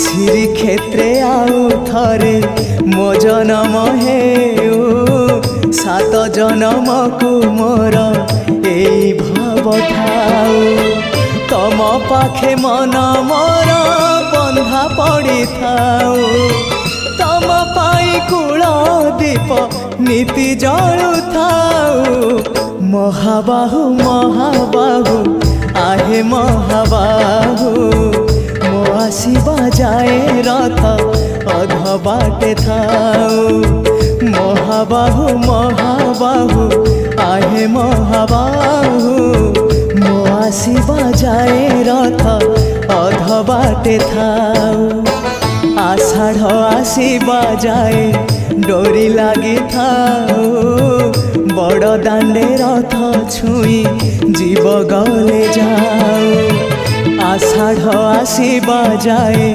श्रीक्षेत्रे आउ थरे मो जनम हेउ 7 जनम को मोर एई भाव ठाउ तम पाखे मन मोर बंधा पड़ी थाउ तम पाई कूल दीप नीति जलु थाउ महाबाहु महाबाहु आहे महाबाहु मो आसीबा जाए रथ अध बाटे थाउ महाबाहु महाबाहु आहे महाबाहु मो आसीबा जाए रथ अध बाटे थाउ आषाढ़ आसीबा जाए डोरी लगी थाउ बड़ दांडे रथ छुई जीव गले जाऊ आषाढ़ आसीबा जाए।